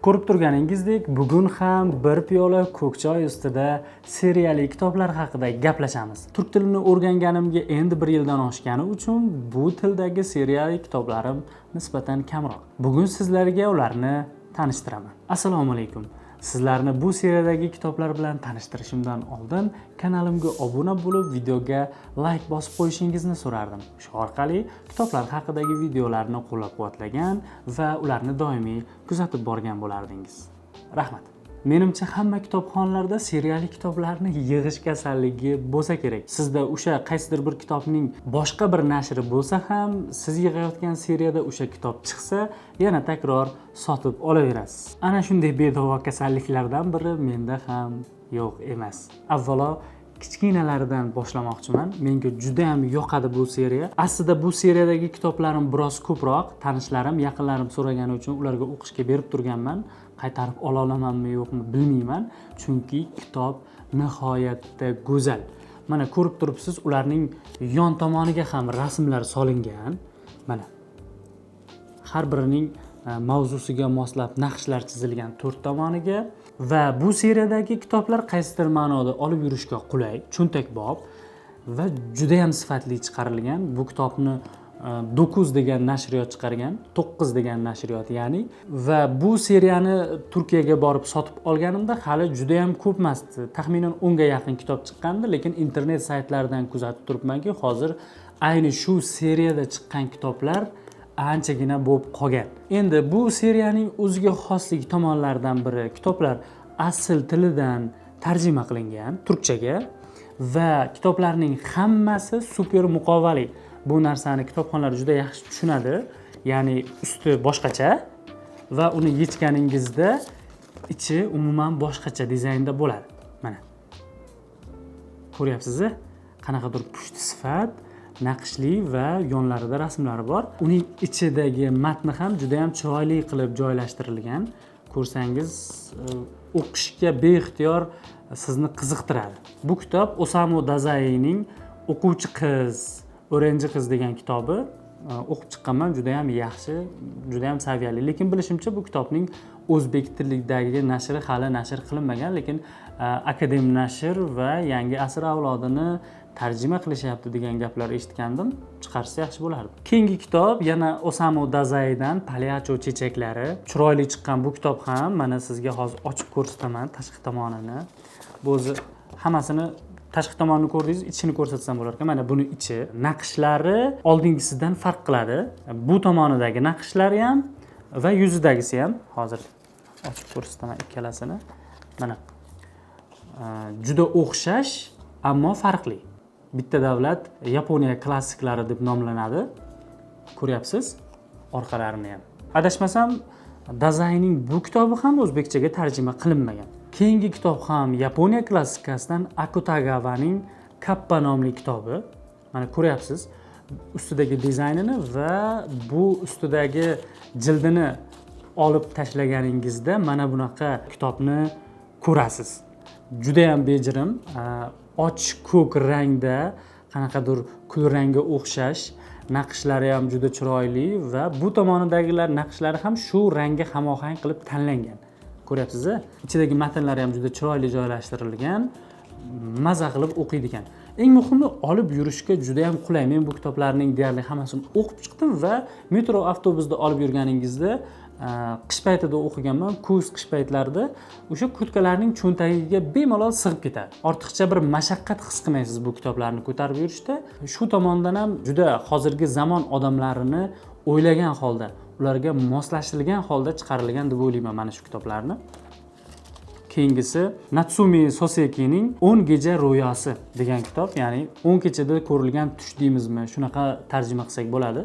Ko'rib turganingizdek, bugun ham bir piyola ko'k choy ustida seriyali kitoblar haqida gaplashamiz. Turk tilini o'rganganimga endi 1 yildan oshgani uchun bu tildagi seriyali kitoblarim nisbatan kamroq. Bugun sizlarga ularni tanishtiraman. Assalomu alaykum. Sizlarni bu seriyadagi kitoblar bilan tanishtirishimdan oldin kanalimga obuna bo'lib, videoga like bosib qo'yishingizni so'rardim. Shu orqali kitoblar haqidagi videolarni qo'llab-quvvatlagan va ularni doimiy kuzatib borgan bo'lardingiz. Rahmat. Menimcha hamma kitobxonlarda seriyali kitoblarni yig'ish kasalligi bo'lsa kerak. Sizda o'sha qaysidir bir kitobning boshqa bir nashri bo'lsa ham, siz yig'ayotgan seriyada o'sha kitob chiqsa, yana takror sotib olaverasiz. Ana shunday bedavo kasalliklardan biri menda ham yo'q emas. Avvalo kichkinalaridan boshlamoqchiman. Menga juda ham yoqadi bu seriya. Aslida bu seriyadagi kitoblarim biroz ko'proq, tanishlarim, yaqinlarim so'ragani uchun ularga o'qishga berib turganman. Qaytarib ola olamanmi yo'qmi bilmayman, chunki kitob nihoyatda go'zal. Mana ko'rib turibsiz, ularning yon tomoniga ham rasmlar solingan. Mana har birining mavzusiga moslab naqshlar chizilgan 4 tomoniga va bu seriyadagi kitoblar qaysidir ma'noda olib yurishga qulay, cho'ntakbob va juda ham sifatli chiqarilgan. Bu kitobni 9 degan nashriyot chiqargan, 9 degan nashriyot ya'ni, va bu seriyani Turkiyaga borib sotib olganimda hali juda ham ko'p emasdi. Taxminan 10 ga yaqin kitob chiqqandi, lekin internet saytlaridan kuzatib turibmanki, hozir ayni shu seriyada chiqqan kitoblar anchagina bo'lib qolgan. Endi bu seriyaning o'ziga xosligi tomonlaridan biri, kitoblar asl tilidan tarjima qilingan turkchaga va kitoblarning hammasi super muqovali. Bu narsani kitobxonlar juda yaxshi tushunadi. Ya'ni usti boshqacha va uni yechganingizda ichi umuman boshqacha dizaynda bo'ladi. Mana. Ko'ryapsiz-a? Qanaqadir pushti sifat, naqshli va yonlarida rasmlari bor. Uning ichidagi matni ham juda ham chiroyli qilib joylashtirilgan. Ko'rsangiz, o'qishga beixtiyor sizni qiziqtiradi. Bu kitob Osamu Dazaining O'quvchi qiz, O'renchi qiz degan kitobi. O'qib chiqqanman, juda ham yaxshi, juda ham saviyali. Lekin bilishimcha bu kitobning o'zbek tilidagi nashri hali nashr qilinmagan, lekin Akadem nashr va yangi asr avlodini tarjima qilishyapti degan gaplar eshitgandim. Chiqarsa yaxshi bo'lardi. Keyingi kitob yana Osamu Dazaidan Palyacho chechaklari. Chiroyli chiqqan bu kitob ham mana sizga hozir ochib ko'rsataman tashqi tomonini. Bu o'zi hammasini tashqi tomonini ko'rdingiz, ichini ko'rsatsam bo'lar ekan. Mana buni ichi, naqshlari oldingisidan farq qiladi. Bu tomonidagi naqshlari ham va yuzidagisi ham hozir ochib ko'rsataman ikkalasini. Mana juda o'xshash, ammo farqli. Bitta davlat Yaponiya klassiklari deb nomlanadi. Ko'ryapsiz orqalarini ham. Adashmasam, Dazaining bu kitobi ham o'zbekchaga tarjima qilinmagan. Keyingi kitob ham Yaponiya klassikasidan Akutagawaning Kappa nomli kitobi. Mana ko'ryapsiz ustidagi dizaynini va bu ustidagi jildini olib tashlaganingizda mana bunaqa kitobni ko'rasiz. Juda ham bejirim, och ko'k rangda, qanaqadir kul rangga o'xshash, naqshlari ham juda chiroyli va bu tomonidagilar naqshlari ham shu rangga hamohang qilib tanlangan. Ko'ryapsiz-a? Ichidagi matnlari ham juda chiroyli joylashtirilgan, maza qilib o'qiydigan. Eng muhimi, olib yurishga juda ham qulay. Men bu kitoblarning deyarli hammasini o'qib chiqdim va metro, avtobusda olib yurganingizda qish paytida o'qiganman, kuz qish paytlarida o'sha kurtkalarning cho'ntagiga bemalol sig'ib ketadi. Ortiqcha bir mashaqqat his qilmaysiz bu kitoblarni ko'tarib yurishda. Shu tomondan ham juda hozirgi zamon odamlarini o'ylagan holda, ularga moslashtirilgan holda chiqarilgan deb o'ylayman mana shu kitoblarni. Keyingisi Natsumi Sosekining 10 kecha ro'yosi degan kitob, ya'ni 10 kechada ko'rilgan tush deymizmi, shunaqa tarjima qilsak bo'ladi.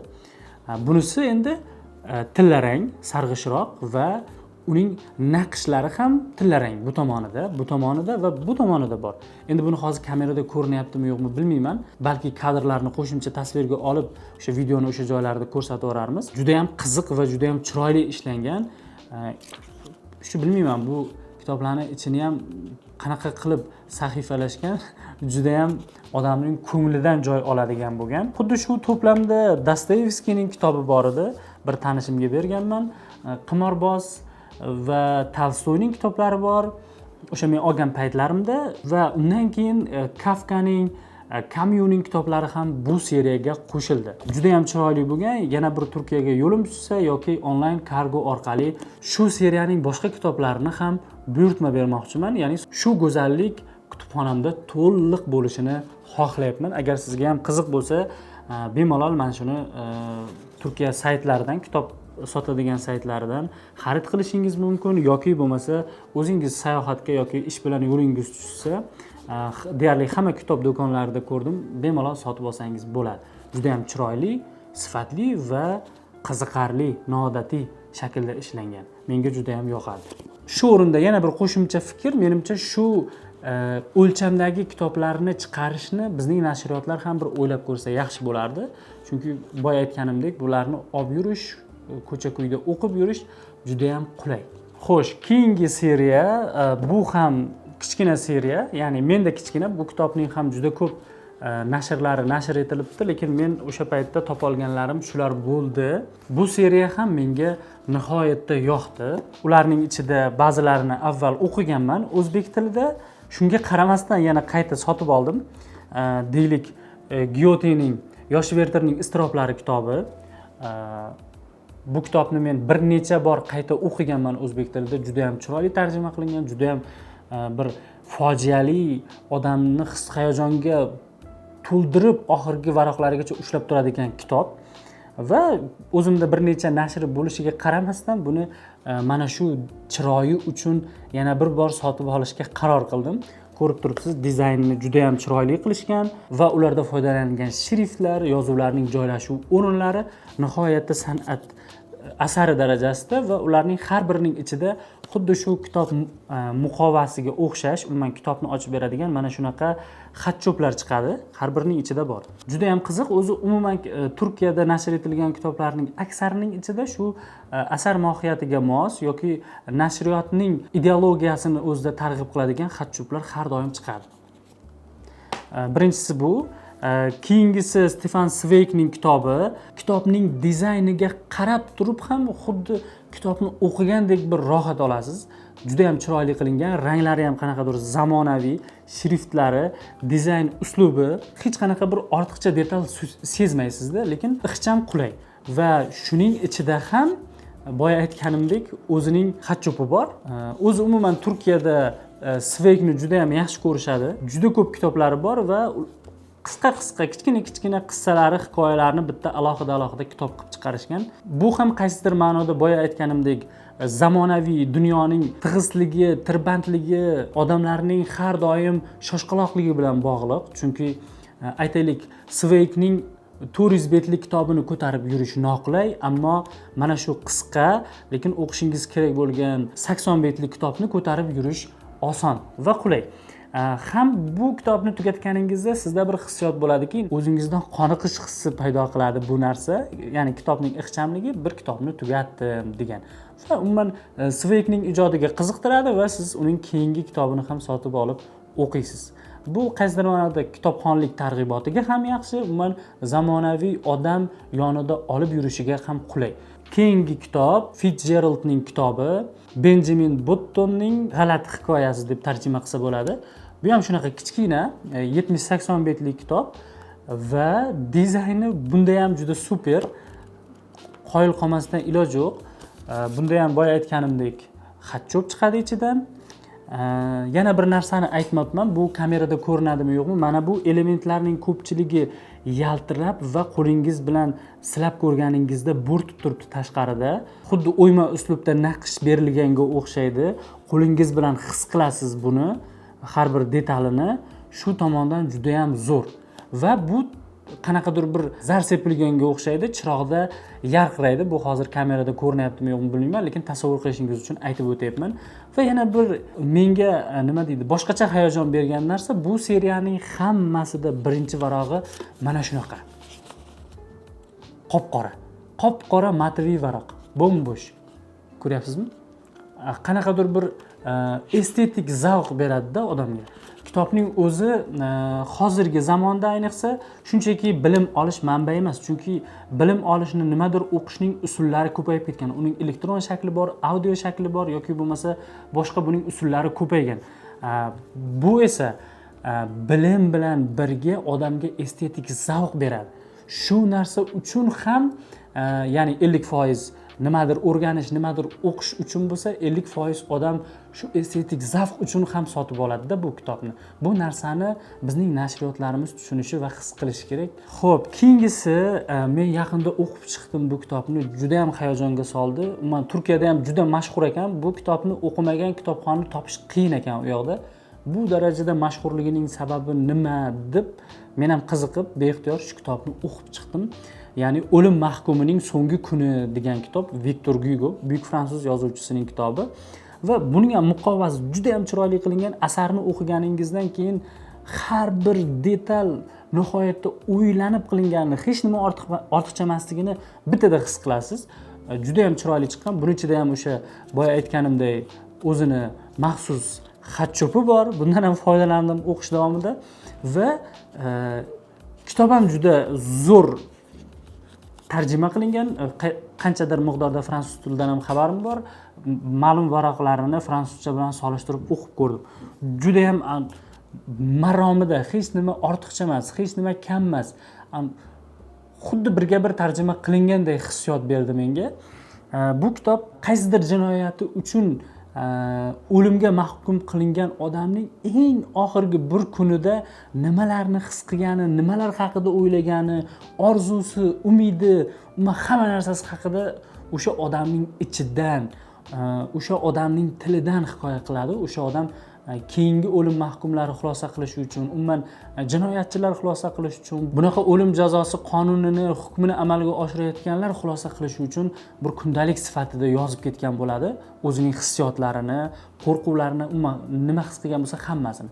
Bunisi endi tillarang, sarg'ishroq va uning naqshlari ham tillarang bu tomonida va bu tomonida bor. Endi buni hozir kamerada ko'rinyaptimi yo'qmi bilmayman. Balki kadrlarni qo'shimcha tasvirga olib, o'sha videoni o'sha joylarda ko'rsatib o'rarmiz. Juda ham qiziq va juda ham chiroyli ishlangan. Shu bilmayman, bu kitoblarning ichini ham qanaqa qilib sahifalashgan, juda ham odamning ko'nglidan joy oladigan bo'lgan. Xuddi shu to'plamda Dostoyevskiyning kitobi bor edi. Bir tanishimga berganman. Qimorboz va Tolstoyning kitoblari bor. O'sha men olgan paytlarimda va undan keyin Kafkaning, Camus'ning kitoblari ham bu seriyaga qo'shildi. Juda ham chiroyli bo'lgan. Yana bir Turkiyaga yo'lim tushsa yoki onlayn kargo orqali shu seriyaning boshqa kitoblarini ham buyurtma bermoqchiman. Ya'ni shu go'zallik kutubxonamda to'liq bo'lishini xohlayapman. Agar sizga ham qiziq bo'lsa, bemalol mana shuni Turkiya saytlaridan, kitob sotadigan saytlaridan xarid qilishingiz mumkin yoki bo'lmasa o'zingiz sayohatga yoki ish bilan yo'lingiz tushsa, deyarli hamma kitob do'konlarida ko'rdim, bemalol sotib olsangiz bo'ladi. Juda ham chiroyli, sifatli va qiziqarli, noodatiy shaklda ishlangan. Menga juda ham yoqadi. Shu o'rinda yana bir qo'shimcha fikr, menimcha shu o'lchamdagi kitoblarni chiqarishni bizning nashriyotlar ham bir o'ylab ko'rsa yaxshi bo'lardi. Chunki boya aytganimdek, bularni olib yurish, ko'cha-ko'yda o'qib yurish juda ham qulay. Xo'sh, keyingi seriya bu ham kichkina seriya, ya'ni menda kichkina, bu kitobning ham juda ko'p nashrlari nashr etilibdi, lekin men o'sha paytda topa olganlarim shular bo'ldi. Bu seriya ham menga nihoyatda yoqdi. Ularning ichida ba'zilarini avval o'qiganman o'zbek tilida, shunga qaramasdan yana qayta sotib oldim. Deylik, Gyotening Yosh Verterning iztiroblari kitobi. Bu kitobni men bir necha bor qayta o'qiganman o'zbek tilida. Juda ham chiroyli tarjima qilingan, juda ham bir fojiali, odamni his-hayajonga to'ldirib oxirgi varaqlarigacha ushlab turadigan kitob. Va o'zimda bir necha nashr bo'lishiga qaramasdan buni mana shu chiroyi uchun yana bir bor sotib olishga qaror qildim. Ko'rib turibsiz, dizaynini juda ham chiroyli qilishgan va ularda foydalanilgan shriftlar, yozuvlarning joylashuv o'rinlari nihoyatda san'at asari darajasida va ularning har birining ichida xuddi shu kitob muqovasiga o'xshash, umuman kitobni ochib beradigan mana shunaqa xatcho'plar chiqadi. Har birining ichida bor. Juda ham qiziq. O'zi umuman Turkiyada nashr etilgan kitoblarning aksarining ichida shu asar mohiyatiga mos yoki nashriyotning ideologiyasini o'zida targ'ib qiladigan xatcho'plar har doim chiqadi. Birinchisi bu. Keyingisi Stefan Zweigning kitobi. Kitobning dizayniga qarab turib ham xuddi kitobni o'qigandek bir rohat olasiz. Juda ham chiroyli qilingan, ranglari ham qanaqadir zamonaviy, shriftlari, dizayn uslubi, hech qanaqa bir ortiqcha detal sezmaysizda, lekin ixcham qulay. Va shuning ichida ham boya aytganimdek o'zining xatcho'pi bor. O'zi umuman Turkiyada Zweigni juda ham yaxshi ko'rishadi. Juda ko'p kitoblari bor va qisqa kichkina qissalari, hikoyalarni bitta alohida kitob qilib chiqarishgan. Bu ham qaysidir ma'noda boya aytganimdek zamonaviy dunyoning tig'izligi, tirbandligi, odamlarning har doim shoshqaloqligi bilan bog'liq. Chunki aytaylik, Zweigning 400 betli kitobini ko'tarib yurish noqulay, ammo mana shu qisqa, lekin o'qishingiz kerak bo'lgan 80 betli kitobni ko'tarib yurish oson va qulay. Ham bu kitobni tugatganingizda sizda bir hissiyot bo'ladiki, o'zingizdan qoniqish hissi paydo qiladi bu narsa. Ya'ni kitobning ixchamligi, bir kitobni tugatdim degan. Va umuman Zweigning ijodiga qiziqtiradi va siz uning keyingi kitobini ham sotib olib o'qiysiz. Bu qaysidir ma'noda kitobxonlik targ'ibotiga ham yaxshi, umuman zamonaviy odam yonida olib yurishiga ham qulay. Keyingi kitob Fitzgeraldning kitobi, Benjamin Buttonning G'alati hikoyasi deb tarjima qilsa bo'ladi. Bu ham shunaqa kichkina 70-80 betli kitob va dizayni bunda ham juda super. Qoyil qolmasdan iloj yo'q. Bunda ham boya aytganimdek xatcho'p chiqadi ichidan. Yana bir narsani aytmoqman, bu kamerada ko'rinadimi yo'qmi? Mana bu elementlarning ko'pchiligi yaltirab va qo'lingiz bilan silab ko'rganingizda bo'rtib turibdi tashqarida. Xuddi o'yma uslubda naqsh berilganga o'xshaydi. Qo'lingiz bilan his qilasiz buni, har bir detalini. Shu tomondan juda ham zo'r. Va bu qanaqadir bir zar sepilganga o'xshaydi, chiroqda yarqiraydi. Bu hozir kamerada ko'rinyaptimi yo'qmi bilmayman, lekin tasavvur qilishingiz uchun aytib o'tayapman. Va yana bir menga nima deydi, boshqacha hayajon bergan narsa, bu seriyaning hammasida birinchi varog'i mana shunaqa. Qop-qora matviy varaq, bo'm-bo'sh. Ko'ryapsizmi? Qanaqadir bir estetik zavq beradi-da odamga. kitobning o'zi hozirgi zamonda ayniqsa shunchaki bilim olish manbai emas, chunki bilim olishni nimadir o'qishning usullari ko'payib ketgan. Uning elektron shakli bor, audio shakli bor yoki bo'lmasa boshqa buning usullari ko'paygan. Bu esa bilim bilan birga odamga estetik zavq beradi. Shu narsa uchun ham ya'ni 50% nimadir o'rganish, nimadir o'qish uchun bo'lsa, 50% odam shu estetik zavq uchun ham sotib oladi-da bu kitobni. Bu narsani bizning nashriyotlarimiz tushunishi va his qilishi kerak. Xo'p, keyingisi men yaqinda o'qib chiqdim bu kitobni, juda ham hayajonga soldi. Umuman Turkiyada ham juda mashhur ekan. Bu kitobni o'qimagan kitobxonni topish qiyin ekan u yoqda. Bu darajada mashhurligining sababi nima deb men ham qiziqib, beixtiyor shu kitobni o'qib chiqdim. Ya'ni O'lim mahkumining so'nggi kuni degan kitob, Viktor Hugo, buyuk fransuz yozuvchisining kitobi va buning ham muqovasi juda ham chiroyli qilingan. Asarni o'qiganingizdan keyin har bir detal nihoyatda o'ylanib qilinganini, hech nima ortiqcha emasligini bitada his qilasiz. Juda ham chiroyli chiqqan. Buning ichida ham o'sha boya aytganimdek o'zini maxsus xat cho'pi bor. Bundan ham foydalandim o'qish davomida va kitob ham juda zo'r tarjima qilingan. Qanchadir miqdorda fransuz tilidan ham xabarim bor. Ma'lum varaqlarini fransuzcha bilan solishtirib o'qib ko'rdim. Juda ham maromida, hech nima ortiqcha emas, hech nima kam emas. Xuddi birga bir tarjima qilingandek hissiyot berdi menga. Bu kitob qaysidir jinoyati uchun o'limga mahkum qilingan odamning eng oxirgi bir kunida nimalarni his qilgani, nimalar haqida o'ylagani, orzusi, umidi, hamma narsasi haqida o'sha odamning ichidan, o'sha odamning tilidan hikoya qiladi. O'sha odam keyingi o'lim mahkumlari xulosa qilish uchun, umuman jinoyatchilar xulosa qilish uchun, bunaqa o'lim jazosi qonunini, hukmini amalga oshirayotganlar xulosa qilish uchun bir kundalik sifatida yozib ketgan bo'ladi. O'zining hissiyotlarini, qo'rquvlarini, umuman nima his qilgan bo'lsa hammasini.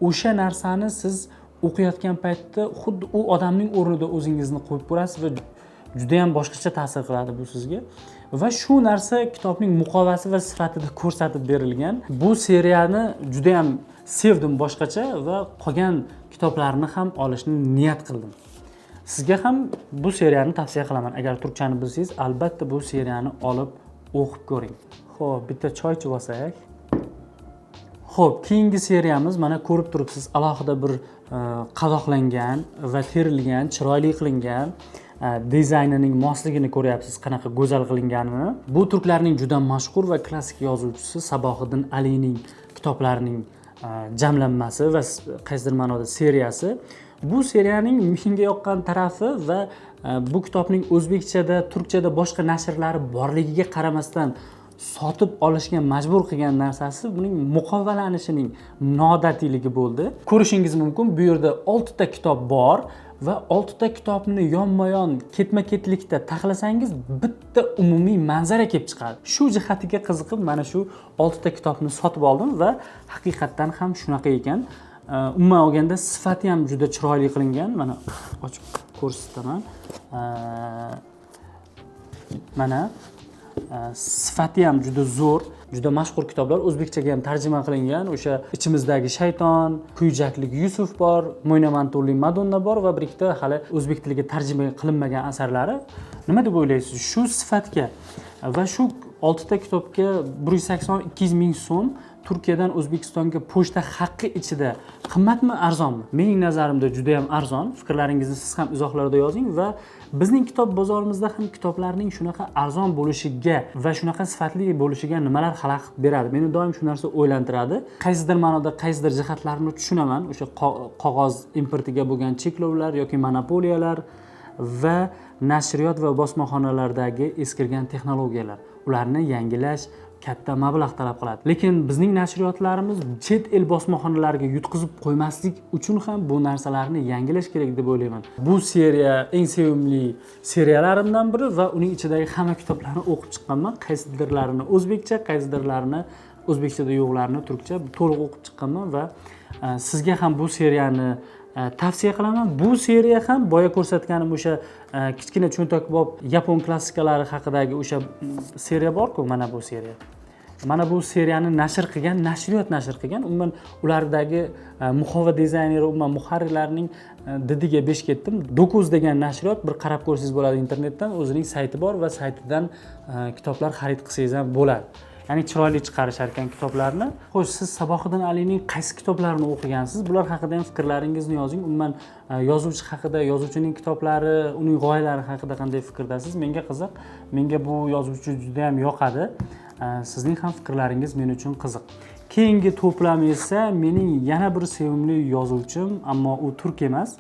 O'sha narsani siz o'qiyotgan paytda xuddi u odamning o'rnida o'zingizni qo'yib ko'rasiz va juda ham boshqacha ta'sir qiladi bu sizga. Va shu narsa kitobning muqovasi va sifatida ko'rsatib berilgan. Bu seriyani juda ham sevdim boshqacha va qolgan kitoblarni ham olishni niyat qildim. Sizga ham bu seriyani tavsiya qilaman. Agar turkchani bilsangiz, albatta bu seriyani olib o'qib ko'ring. Xo'p, bitta choy ichib olsak. Xo'p, keyingi seriyamiz mana ko'rib turibsiz, alohida bir qadoqlangan va terilgan, chiroyli qilingan dizaynining mosligini ko'ryapsiz, qanaqa go'zal qilinganini. Bu turklarning juda mashhur va klassik yozuvchisi Sabohiddin Alining kitoblarining jamlanmasi va qaysidir ma'noda seriyasi. Bu seriyaning menga yoqqan tarafi va bu kitobning o'zbekchada, turkchada boshqa nashrlari borligiga qaramasdan sotib olishga majbur qilgan narsasi buning muqovalanishining noodatiyligi bo'ldi. Ko'rishingiz mumkin, bu yerda 6 ta kitob bor va 6 ta kitobni yonma-yon, ketma-ketlikda taxlasangiz bitta umumiy manzara kelib chiqadi. Shu jihatiga qiziqib mana shu 6 ta kitobni sotib oldim va haqiqatan ham shunaqa ekan. Umuman olganda sifati ham juda chiroyli qilingan. Mana ochib ko'rsataman. Mana sifati ham juda zo'r, juda mashhur kitoblar, o'zbekchaga ham tarjima qilingan. O'sha ichimizdagi shayton, kuyjaklik Yusuf bor, Mo'ynamantulli Madonna bor va bir ikkita hali o'zbek tiliga tarjima qilinmagan asarlari. Nima deb o'ylaysiz? Shu sifatga va shu 6 ta kitobga 180-200 ming so'm Turkiyadan O'zbekistonga pochta haqqi ichida qimmatmi, arzonmi? Mening nazarimda juda ham arzon. Fikrlaringizni siz ham izohlarda yozing va bizning kitob bozorimizda ham kitoblarning shunaqa arzon bo'lishiga va shunaqa sifatli bo'lishiga nimalar xalaqit beradi? Meni doim shu narsa o'ylantiradi. Qaysidir ma'noda qaysidir jihatlarini tushunaman. O'sha qog'oz importiga bo'lgan cheklovlar yoki monopoliyalar va nashriyot va bosmaxonalardagi eskirgan texnologiyalar. Ularni yangilash katta mablag' talab qiladi. Lekin bizning nashriyotlarimiz chet el bosmaxonalariga yutqizib qo'ymaslik uchun ham bu narsalarni yangilash kerak deb o'ylayman. Bu seriya eng sevimli seriyalarimdan biri va uning ichidagi hamma kitoblarni o'qib chiqqanman. Qaysidirlarini o'zbekcha, qaysidirlarini o'zbekchada yo'qlarini turkcha to'liq o'qib chiqqanman va sizga ham bu seriyani tavsiya qilaman. Bu seriya ham boya ko'rsatganim o'sha kichkina cho'ntakbob yapon klassikalari haqidagi o'sha seriya bor-ku, mana bu seriya. mana bu seriyani nashr qilgan nashriyot nashr qilgan. Umuman ulardagi muhova dizayneri, umuman muharrirlarning didiga besh ketdim. 9 degan nashriyot, bir qarab ko'rsangiz bo'ladi internetdan, o'zining sayti bor va saytidan kitoblar xarid qilsangiz ham bo'ladi. Ya'ni chiroyli chiqarishar ekan kitoblarni. Xo'sh, siz Sabohiddin Alining qaysi kitoblarini o'qigansiz? Bular haqida ham fikrlaringizni yozing. Umuman yozuvchi haqida, yozuvchining kitoblari, uning g'oyalari haqida qanday fikrdasiz? Menga qiziq. Menga bu yozuvchi juda ham yoqadi. Sizning ham fikrlaringiz men uchun qiziq. Keyingi to'plam esa mening yana bir sevimli yozuvchim, ammo u turk emas,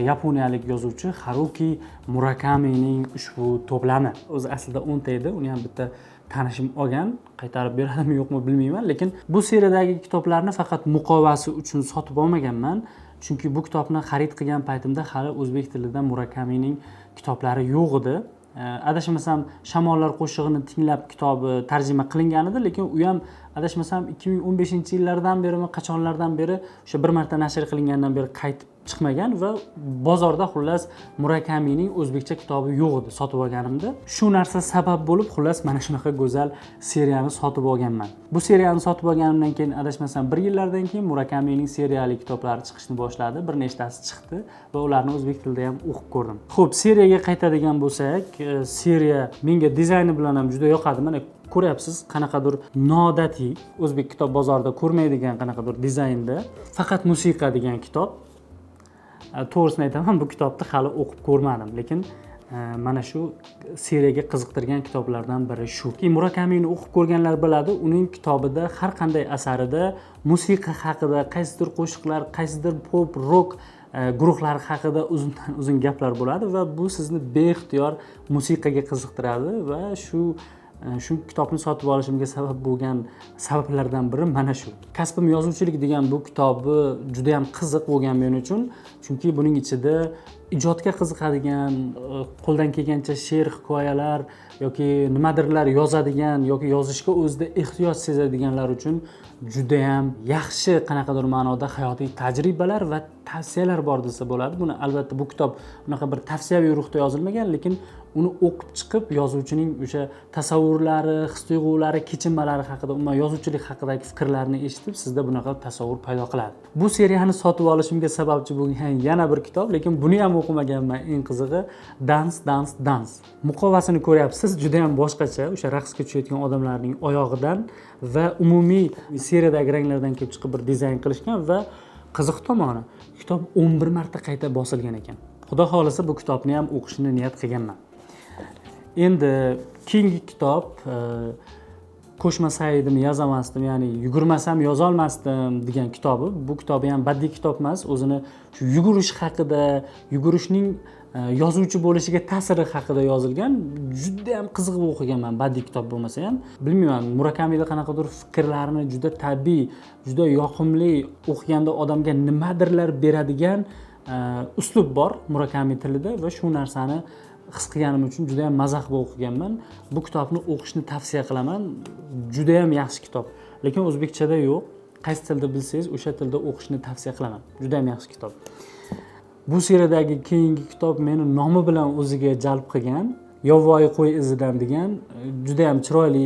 yaponiyalik yozuvchi Haruki Murakamining ushbu to'plami. O'zi aslida 10 ta edi, uni ham bitta tanishim olgan, qaytarib beradimi yo'qmi bilmayman, lekin bu seriyadagi kitoblarni faqat muqovasi uchun sotib olmaganman, chunki bu kitobni xarid qilgan paytimda hali o'zbek tilida Murakamining kitoblari yo'q edi. Adashmasam Shamollar qo'shig'ini tinglab kitobi tarjima qilingan edi, lekin u ham adashmasam 2015-yillardan berimi, qachonlardan beri o'sha bir marta nashr qilingandan beri qaytib chiqmagan va bozorda xullas Murakamining o'zbekcha kitobi yo'q edi sotib olganimda. Shu narsa sabab bo'lib xullas mana shunaqa go'zal seriyani sotib olganman. Bu seriyani sotib olganimdan keyin adashmasam 1 yillardan keyin Murakamining seriyali kitoblari chiqishni boshladi. Bir nechtasi chiqdi va ularni o'zbek tilida ham o'qib ko'rdim. Xo'p, seriyaga qaytadigan bo'lsak, seriya menga dizayni bilan ham juda yoqadi. Mana ko'ryapsiz, qanaqadir noodatiy, o'zbek kitob bozorida ko'rmaydigan qanaqadir dizaynda, faqat musiqa degan kitob. To'g'risini aytaman, bu kitobni hali o'qib ko'rmadim, lekin mana shu seriyaga qiziqtirgan kitoblardan biri shu. Murakamini o'qib ko'rganlar biladi, uning kitobida har qanday asarida musiqa haqida, qaysidir qo'shiqlar, qaysidir pop, rock guruhlari haqida uzun gaplar bo'ladi va bu sizni beixtiyor musiqaga qiziqtiradi va shu kitobni sotib olishimga sabab bo'lgan sabablardan biri mana shu. Kasbim yozuvchilik degan bu kitobi juda ham qiziq bo'lgan men uchun, chunki buning ichida ijodga qiziqadigan, qo'ldan kelgancha she'r, hikoyalar yoki nimadirlar yozadigan yoki yozishga o'zida ehtiyoj sezadiganlar uchun juda ham yaxshi qanaqadir ma'noda hayotiy tajribalar va tavsiyalar bor desa bo'ladi. Buni albatta bu kitob unaqa bir tavsiyaviy ruhda yozilmagan, lekin uni o'qib chiqib yozuvchining o'sha tasavvurlari, his-tuyg'ulari, kechinmalari haqida, umuman yozuvchilik haqidagi fikrlarini eshitib, sizda bunaqa tasavvur paydo qiladi. Bu seriyani sotib olishimga sababchi bo'lgan yana bir kitob, lekin buni ham o'qimaganman. Eng qizig'i Dance. Muqovasini ko'ryapsiz, juda ham boshqacha, o'sha raqsga tushayotgan odamlarning oyog'idan va umumiy seriyadagi ranglardan kelib chiqib bir dizayn qilishgan va qiziq tomoni, kitob 11 marta qayta bosilgan ekan. Xudo xolisa bu kitobni ham o'qishni niyat qilganman. Endi keyingi kitob ko'shmasa edim yozamasdim, ya'ni yugurmasam yozolmasdim degan kitobi. Bu kitobi ham badiiy kitob emas, o'zini shu yugurish haqida, yugurishning yozuvchi bo'lishiga ta'siri haqida yozilgan. Juda ham qiziq o'qiganman, badiiy kitob bo'lmasa ham. Bilmayman, Murakamida qanaqadir fikrlarni juda tabiiy, juda yoqimli, o'qiganda odamga nimadirlar beradigan uslub bor Murakami tilida va shu narsani his qilganim uchun juda ham maza qilib o'qiganman. Bu kitobni o'qishni tavsiya qilaman. Juda ham yaxshi kitob, lekin o'zbekchada yo'q. Qaysi tilda bilsangiz, o'sha tilda o'qishni tavsiya qilaman. Juda ham yaxshi kitob. Bu seriyadagi keyingi kitob meni nomi bilan o'ziga jalb qilgan. Yovvoyi qo'y izidan degan, juda ham chiroyli,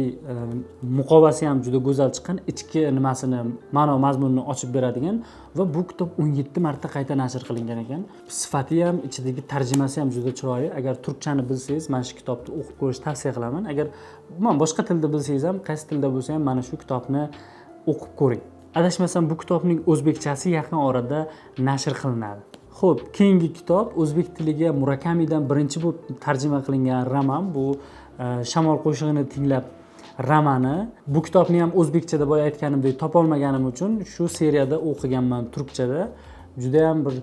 muqovasi ham juda go'zal chiqqan, ichki nimasini, ma'no mazmunini ochib beradigan va bu kitob 17 marta qayta nashr qilingan ekan. Sifati ham, ichidagi tarjimasi ham juda chiroyli. Agar turkchani bilsangiz, mana shu kitobni o'qib ko'rishni tavsiya qilaman. Agar boshqa tilda bilsangiz ham, qaysi tilda bo'lsa ham mana shu kitobni o'qib ko'ring. Adashmasam bu kitobning o'zbekchasi yaqin orada nashr qilinadi. Xo'p, keyingi kitob o'zbek tiliga Murakamidan birinchi bo'lib tarjima qilingan roman. Bu Shamol qo'shig'ini tinglab romani. Bu kitobni ham o'zbekchada boya aytganimdek topolmaganim uchun shu seriyada o'qiganman turkchada. Juda ham bir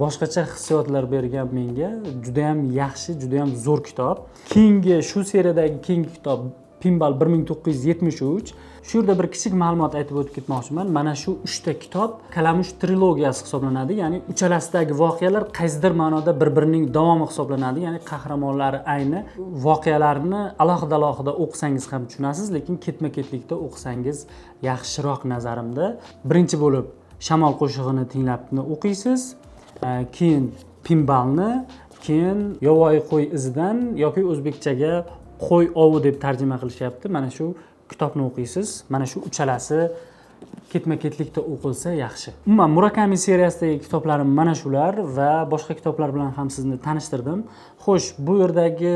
boshqacha hissiyotlar bergan menga. Juda ham yaxshi, juda ham zo'r kitob. Keyingi shu seriyadagi keyingi kitob Pinball 1973. Shu yerda bir kichik ma'lumot aytib o'tib ketmoqchiman. Mana shu 3 ta kitob Kalamush trilogiyasi hisoblanadi. Ya'ni uchalasidagi voqealar qaysidir ma'noda bir-birining davomi hisoblanadi. Ya'ni qahramonlari ayni voqealarni alohida o'qisangiz ham tushunasiz, lekin ketma-ketlikda o'qisangiz yaxshiroq nazarimda. Birinchi bo'lib Shamol qo'shig'ini tinglabni o'qiysiz, keyin Pinballni, keyin Yovvoyi qo'y izidan yoki o'zbekchaga qo'y ovi deb tarjima qilishyapti. Mana shu kitobni o'qiysiz. Mana shu uchalasi ketma-ketlikda o'qilsa yaxshi. Umuman Murakami seriyasidagi kitoblarim mana shular va boshqa kitoblar bilan ham sizni tanishtirdim. Xo'sh, bu yerdagi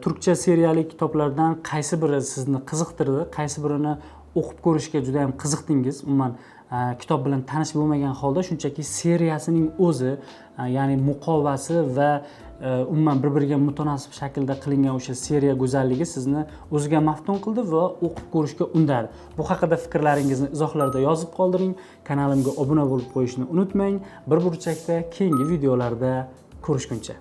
turkcha seriyali kitoblardan qaysi biri sizni qiziqtirdi, qaysi birini o'qib ko'rishga juda ham qiziqdingiz? Umuman kitob bilan tanish bo'lmagan holda shunchaki seriyasining o'zi, ya'ni muqovasi va umuman bir-biriga mutanosib shaklda qilingan o'sha seriya go'zalligi sizni o'ziga maftun qildi va o'qib ko'rishga undadi. Bu haqida fikrlaringizni izohlarda yozib qoldiring. Kanalimga obuna bo'lib qo'yishni unutmang. Bir burchakda keyingi videolarda ko'rishguncha.